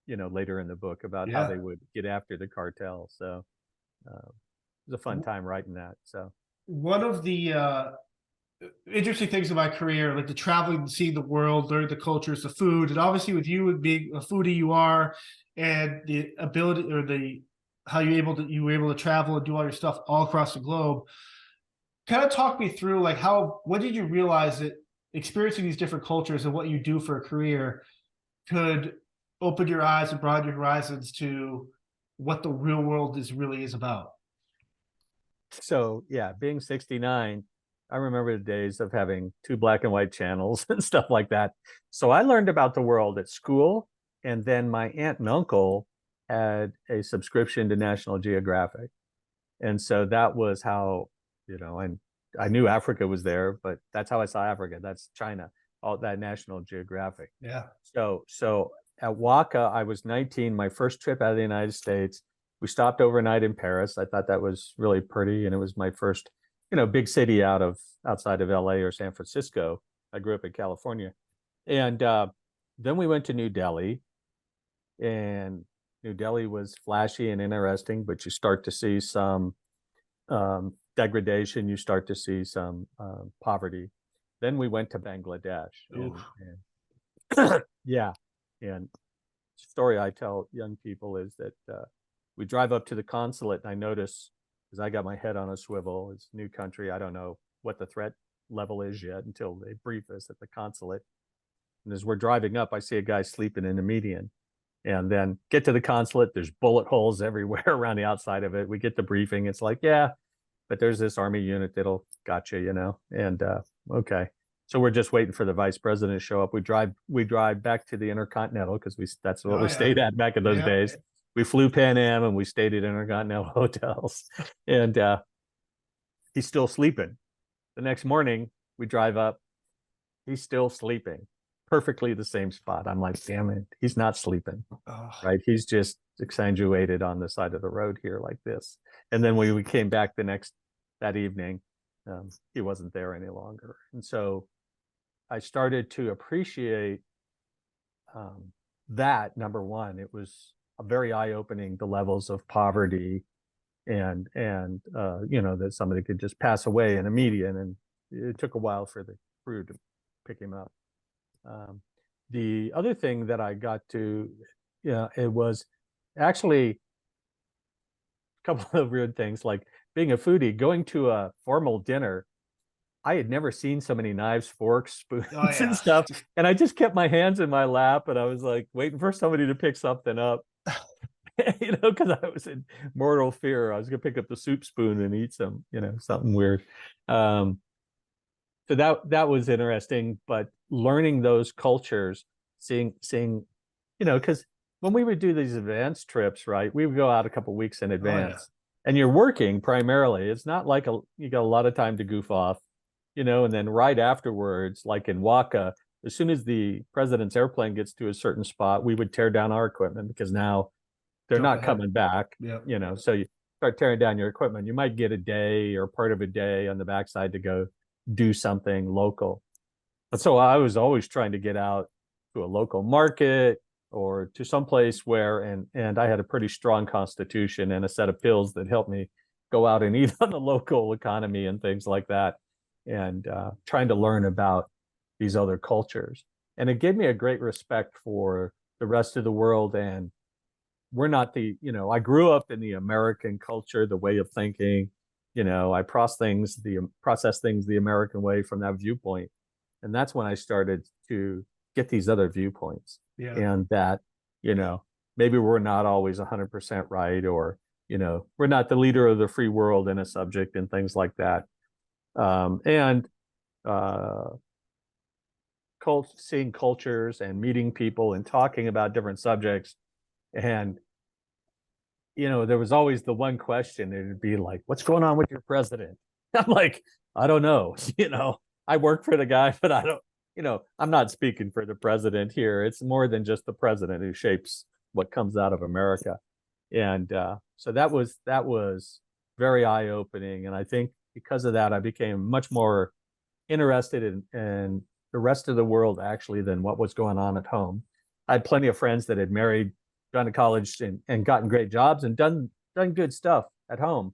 later in the book about how they would get after the cartel. So it was a fun time writing that. So one of the interesting things in my career, like the traveling, seeing the world, learning the cultures, the food, and obviously with you and being a foodie you are, and the ability or how you were able to travel and do all your stuff all across the globe. Kind of talk me through like when did you realize that experiencing these different cultures and what you do for a career could open your eyes and broaden your horizons to what the real world really is about? So yeah, being 69, I remember the days of having 2 black and white channels and stuff like that. So I learned about the world at school, and then my aunt and uncle had a subscription to National Geographic. And so that was how, and I knew Africa was there, but that's how I saw Africa. That's China, all that National Geographic. Yeah. So at Waka, I was 19, my first trip out of the United States. We stopped overnight in Paris. I thought that was really pretty. And it was my first, big city outside of LA or San Francisco. I grew up in California. And then we went to New Delhi, and New Delhi was flashy and interesting, but you start to see some degradation. You start to see some poverty. Then we went to Bangladesh. And yeah. And the story I tell young people is that we drive up to the consulate, and I notice, because I got my head on a swivel, it's a new country. I don't know what the threat level is yet until they brief us at the consulate. And as we're driving up, I see a guy sleeping in the median. And then get to the consulate, there's bullet holes everywhere around the outside of it. We get the briefing. It's like, yeah, but there's this army unit that'll got you, and okay. So we're just waiting for the vice president to show up. We drive back to the Intercontinental, because that's what we stayed at back in those days. We flew Pan Am and we stayed at Intercontinental hotels. And he's still sleeping. The next morning we drive up, he's still sleeping. Perfectly the same spot. I'm like, damn it, he's not sleeping. Right? He's just exsanguated on the side of the road here like this. And then we came back that evening, he wasn't there any longer. And so I started to appreciate that. Number one, it was a very eye-opening, the levels of poverty and that somebody could just pass away in a median, and it took a while for the crew to pick him up. The other thing that I got to, it was actually a couple of weird things, like being a foodie, going to a formal dinner. I had never seen so many knives, forks, spoons, and stuff. And I just kept my hands in my lap, and I was like waiting for somebody to pick something up, because I was in mortal fear. I was going to pick up the soup spoon and eat some, something weird. So that was interesting, but learning those cultures, seeing, because when we would do these advanced trips, right, we would go out a couple of weeks in advance, and you're working primarily. It's not like you got a lot of time to goof off, and then right afterwards, like in Waka, as soon as the president's airplane gets to a certain spot, we would tear down our equipment, because now they're not coming back. So you start tearing down your equipment. You might get a day or part of a day on the backside to go do something local. But so I was always trying to get out to a local market or to some place where, and I had a pretty strong constitution and a set of pills that helped me go out and eat on the local economy and things like that, and trying to learn about these other cultures. And it gave me a great respect for the rest of the world. And we're not I grew up in the American culture, the way of thinking. I process things the American way from that viewpoint. And that's when I started to get these other viewpoints. And that, maybe we're not always 100% right, or, we're not the leader of the free world in a subject and things like that. Seeing cultures and meeting people and talking about different subjects. And there was always the one question. It'd be like, what's going on with your president? I'm like, I don't know. I work for the guy, but I don't, I'm not speaking for the president here. It's more than just the president who shapes what comes out of America. And so that was very eye-opening. And I think because of that, I became much more interested in the rest of the world, actually, than what was going on at home. I had plenty of friends that had married, gone to college, and gotten great jobs and done good stuff at home.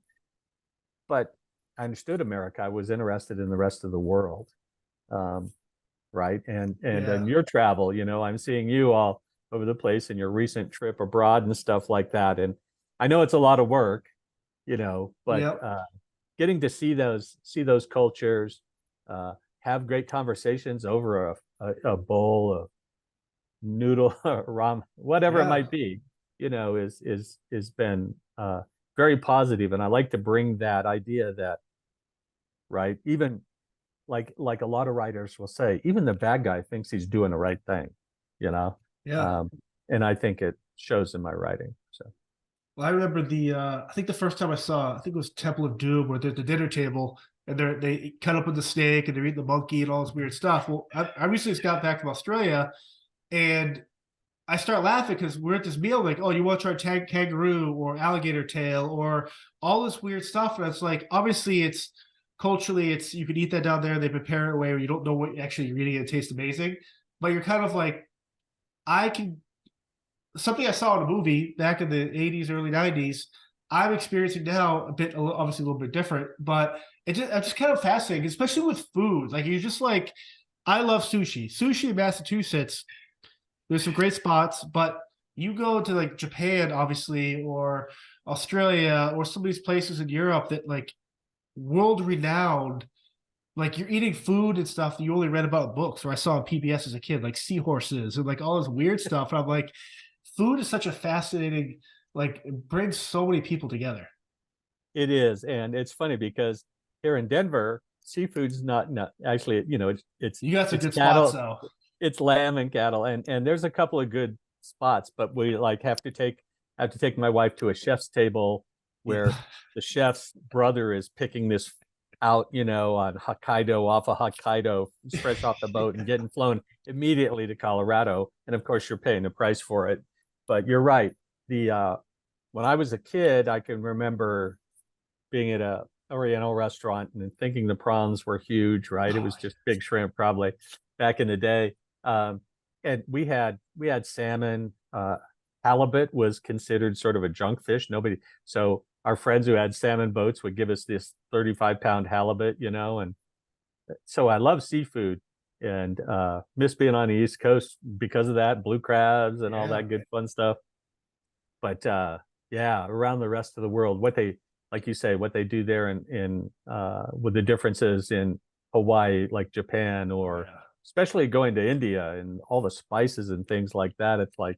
But I understood America. I was interested in the rest of the world, right? And in your travel, I'm seeing you all over the place in your recent trip abroad and stuff like that. And I know it's a lot of work, but getting to see those cultures, have great conversations over a bowl of noodle, ramen, whatever it might be, is been very positive. And I like to bring that idea that, right, even like a lot of writers will say, even the bad guy thinks he's doing the right thing, and I think shows in my writing. So. Well, I remember I think the first time I saw, I think it was Temple of Doom, where there's the dinner table and they cut up with the snake and they're eating the monkey and all this weird stuff. Well, I recently just got back from Australia, and I start laughing because we're at this meal, like, oh, you want to try kangaroo or alligator tail or all this weird stuff. And it's like, obviously it's culturally, you could eat that down there. They prepare it a way where you don't know what actually you're eating. It tastes amazing, but you're kind of like, something I saw in a movie back in the 80s, early 90s, I'm experiencing now obviously a little bit different, but I'm just kind of fascinating, especially with food. Like, you're just like, I love sushi. Sushi in Massachusetts, there's some great spots, but you go to like Japan, obviously, or Australia, or some of these places in Europe that like world renowned, like you're eating food and stuff that you only read about in books, or I saw on PBS as a kid, like seahorses and like all this weird stuff. And I'm like, food is such a fascinating, like, it brings so many people together. It is, and it's funny because here in Denver, seafood's not actually, it's You got some good cattle, spots though. it's lamb and cattle, and there's a couple of good spots, but we like have to take my wife to a chef's table where the chef's brother is picking this out, on Hokkaido, off of Hokkaido, fresh off the boat and getting flown immediately to Colorado. And of course, you're paying the price for it. But you're right. When I was a kid, I can remember being at a Oriental restaurant and thinking the prawns were huge, right? It was just big shrimp probably back in the day. And we had salmon. Halibut was considered sort of a junk fish. So our friends who had salmon boats would give us this 35-pound halibut, and so I love seafood and miss being on the East Coast because of that, blue crabs and all that good fun stuff. But around the rest of the world, like you say, what they do there in with the differences in Hawaii, like Japan, or especially going to India and all the spices and things like that. It's like,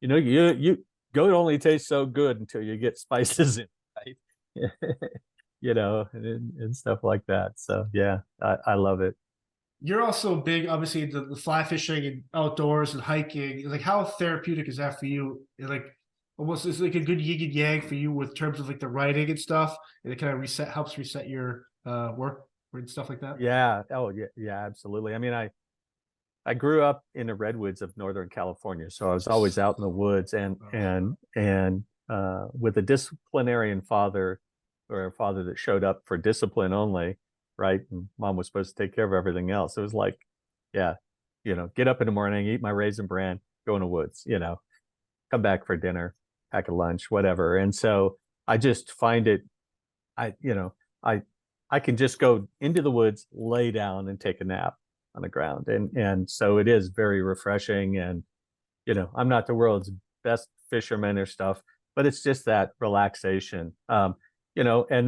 you goat only tastes so good until you get spices in, right? And stuff like that. So yeah, I love it. You're also big, obviously, the fly fishing and outdoors and hiking. Like, how therapeutic is that for you? Like, almost, it's like a good yin and yang for you with terms of like the writing and stuff, and it kind of helps reset your work and stuff like that. Yeah. Oh yeah, absolutely. I mean, I grew up in the redwoods of Northern California, so I was always out in the woods, and with a disciplinarian father, or a father that showed up for discipline only, right? And mom was supposed to take care of everything else. It was like, yeah, get up in the morning, eat my Raisin Bran, go in the woods, come back for dinner, pack a lunch, whatever. And so I just find it, I can just go into the woods, lay down, and take a nap on the ground, and so it is very refreshing. And I'm not the world's best fisherman or stuff, but it's just that relaxation. And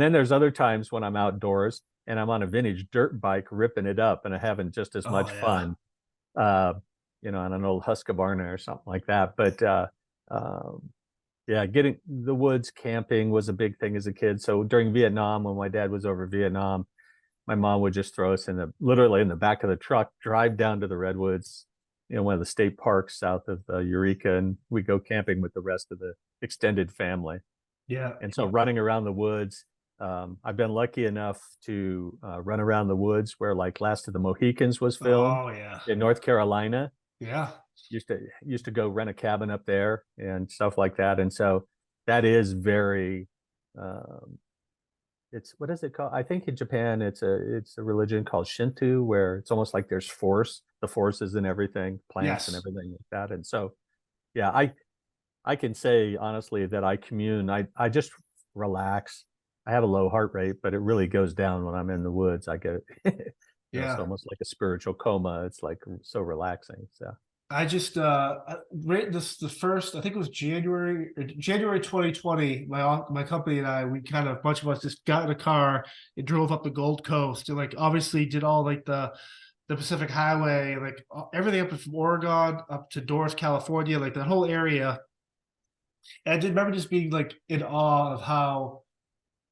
then there's other times when I'm outdoors and I'm on a vintage dirt bike ripping it up and I'm having just as much fun, on an old Husqvarna or something like that. But getting the woods, camping was a big thing as a kid. So during Vietnam, when my dad was over Vietnam, my mom would just throw us literally in the back of the truck, drive down to the redwoods, one of the state parks south of Eureka, and we go camping with the rest of the extended family. Yeah. And so running around the woods, I've been lucky enough to run around the woods where like Last of the Mohicans was filmed in North Carolina. Yeah. Used to go rent a cabin up there and stuff like that. And so that is very, it's, what is it called? I think in Japan, it's a religion called Shinto, where it's almost like there's the forces and everything, plants and everything like that. And so, yeah, I can say honestly that I commune. I just relax. I have a low heart rate, but it really goes down when I'm in the woods. I get it. It's almost like a spiritual coma. It's like so relaxing. So I just the first, I think it was January 2020. My company and I, we kind of, a bunch of us just got in a car and drove up the Gold Coast, and like obviously did all like the Pacific Highway, like everything up from Oregon up to Doris, California, like that whole area. And I did remember just being like in awe of how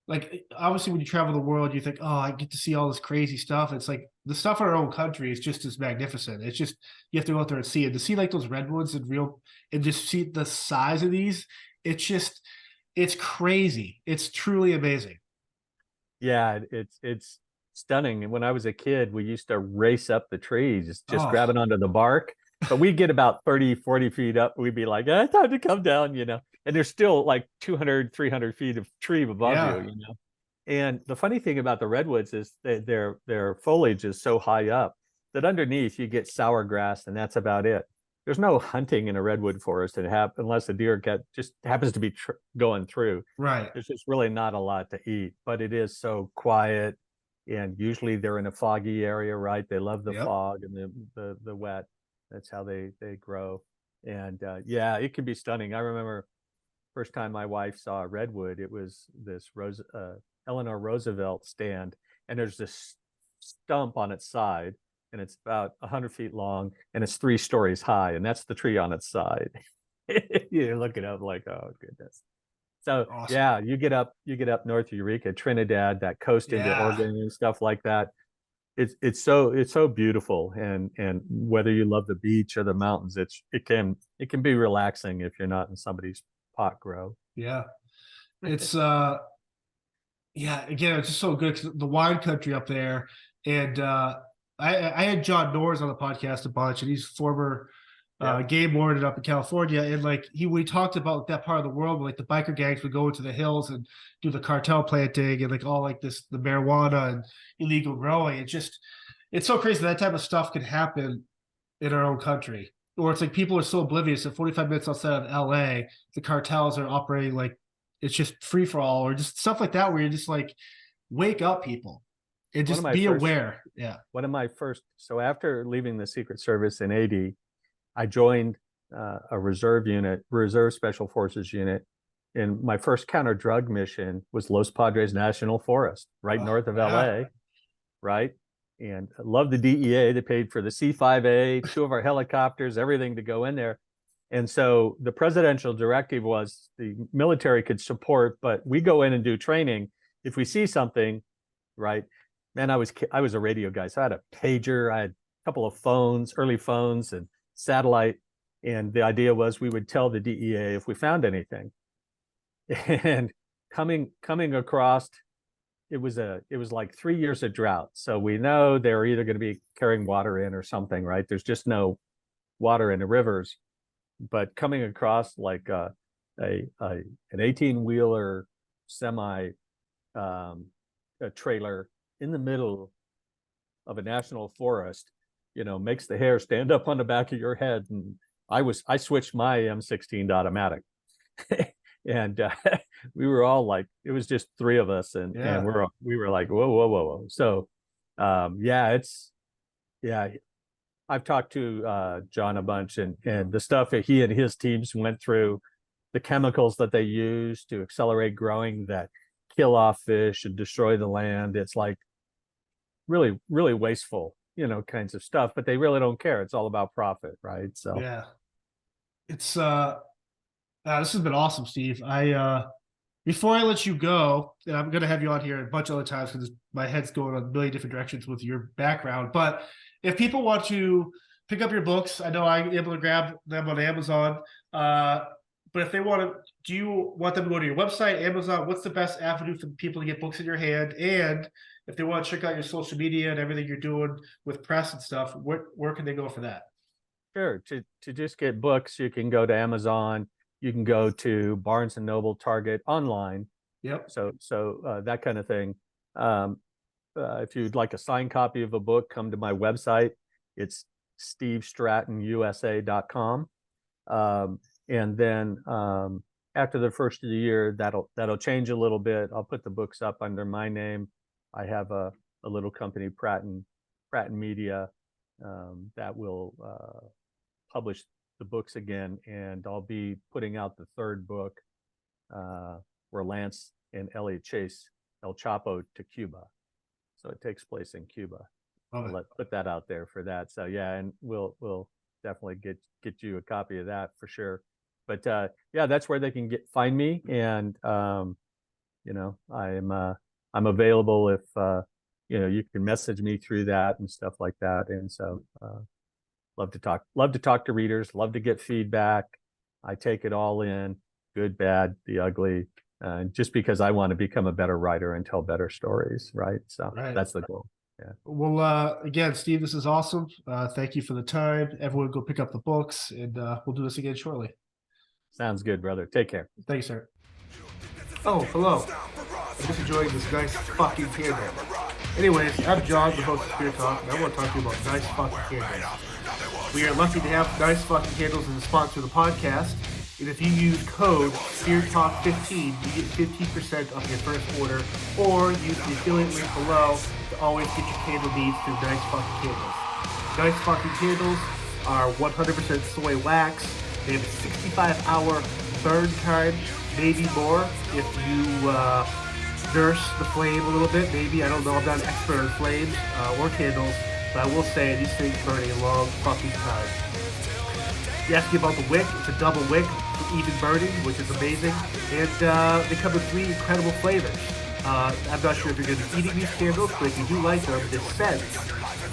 like obviously when you travel the world, you think, oh, I get to see all this crazy stuff. It's like the stuff in our own country is just as magnificent. It's just you have to go out there and see it. To see like those redwoods and real and just see the size of these, it's crazy. It's truly amazing. Yeah, it's stunning. And when I was a kid, we used to race up the trees, just Oh, grabbing onto the bark. But we'd get about 30, 40 feet up. We'd be like, time to come down, And there's still like 200, 300 feet of tree above yeah. you. And the funny thing about the redwoods is their foliage is so high up that underneath you get sour grass, and that's about it. There's no hunting in a redwood forest unless a deer just happens to be going through. Right. There's just really not a lot to eat, but it is so quiet. And usually they're in a foggy area, right? They love the Yep. fog and the wet. That's how they grow. And yeah, it can be stunning. I remember first time my wife saw a redwood, it was this Eleanor Roosevelt stand, and there's this stump on its side, and it's about 100 feet long, and it's 3 stories high, and that's the tree on its side. You're looking up like, oh goodness. So Awesome. yeah, you get up north of Eureka, Trinidad, that coast into Yeah. Oregon and stuff like that. It's so beautiful, and whether you love the beach or the mountains, it can be relaxing if you're not in somebody's pot grow. Yeah. It's yeah, again, it's just so good because the wine country up there. And I had John Norris on the podcast a bunch, and he's former Yeah. game warden up in California. And like we talked about that part of the world where like the biker gangs would go into the hills and do the cartel planting and like all like the marijuana and illegal growing. It's so crazy that type of stuff can happen in our own country. Or it's like people are so oblivious that 45 minutes outside of LA, the cartels are operating like it's just free for all, or just stuff like that, where you're just like, wake up, people, and One of just my be first aware. Yeah. so after leaving the Secret Service in 80, I joined a reserve special forces unit. And my first counter drug mission was Los Padres National Forest, right north of Yeah. LA, right? And I love the DEA. They paid for the C-5A, 2 of our helicopters, everything to go in there. And so the presidential directive was the military could support, but we go in and do training. If we see something, right? Man, I was a radio guy, so I had a pager, I had a couple of phones, early phones, and satellite. And the idea was we would tell the DEA if we found anything. And coming across, it was like 3 years of drought. So we know they're either going to be carrying water in or something, right? There's just no water in the rivers. But coming across like an 18-wheeler semi a trailer in the middle of a national forest, makes the hair stand up on the back of your head. And I switched my M16 to automatic. And we were all like, it was just 3 of us, and we were like, whoa, whoa, whoa, whoa. So yeah, I've talked to John a bunch, and the stuff that he and his teams went through, the chemicals that they use to accelerate growing that kill off fish and destroy the land. It's like really, really wasteful, kinds of stuff, but they really don't care. It's all about profit, right? So Yeah. It's this has been awesome, Steve. Before I let you go, and I'm gonna have you on here a bunch of other times because my head's going a million different directions with your background. But if people want to pick up your books, I know I'm able to grab them on Amazon. But if they want to, do you want them to go to your website, Amazon? What's the best avenue for people to get books in your hand? And if they want to check out your social media and everything you're doing with press and stuff, where can they go for that? sure, to just get books, you can go to Amazon. You can go to Barnes and Noble, Target, online. Yep. So that kind of thing. If you'd like a signed copy of a book, come to my website. It's stevestrattonusa.com. And then after the first of the year, that'll change a little bit. I'll put the books up under my name. I have a little company, Pratt and Media, that will publish the books again, and I'll be putting out the 3rd book, where Lance and Elliot chase El Chapo to Cuba. So it takes place in Cuba. I'll put that out there for that. So yeah, and we'll definitely get you a copy of that for sure. But yeah, that's where they can find me. And I'm available if you can message me through that and stuff like that. And so love to talk to readers, love to get feedback. I take it all in, good, bad, the ugly, just because I want to become a better writer and tell better stories, right? So that's the goal. Yeah. Well, again, Steve, this is awesome. Thank you for the time. Everyone go pick up the books, and we'll do this again shortly. Sounds good, brother. Take care. Thanks, sir. Oh, hello. I'm just enjoying this nice fucking candle. Anyways, I'm John, the host of Spirit Talk, and I want to talk to you about nice fucking candles. We are lucky to have nice fucking candles as a sponsor of the podcast. And if you use code SPIRITTALK15, you get 15% off your first order, or use the affiliate link below to always get your candle needs through Nice Fucking Candles. Nice Fucking Candles are 100% soy wax. They have a 65-hour burn time, maybe more if you nurse the flame a little bit. Maybe, I don't know, I'm not an expert on flames or candles, but I will say these things burn a long fucking time. You ask me about the wick. It's a double wick for even burning, which is amazing. And they come with 3 incredible flavors. I'm not sure if you're going to be eating these candles, but if you do like them, the scents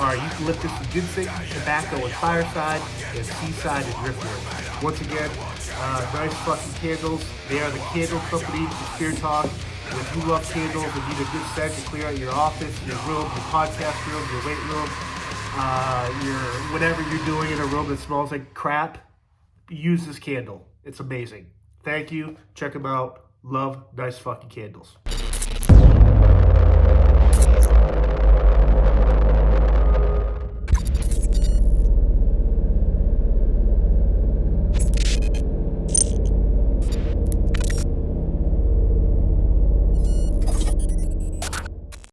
are eucalyptus and ginseng, tobacco and fireside, and seaside and driftwood. Once again, nice fucking candles. They are the candle company for Spirit Talk. And if you love candles and need a good scent to clear out your office, your room, your podcast room, your weight room, whatever you're doing in a room that smells like crap, use this candle. It's amazing. Thank you. Check them out. Love nice fucking candles.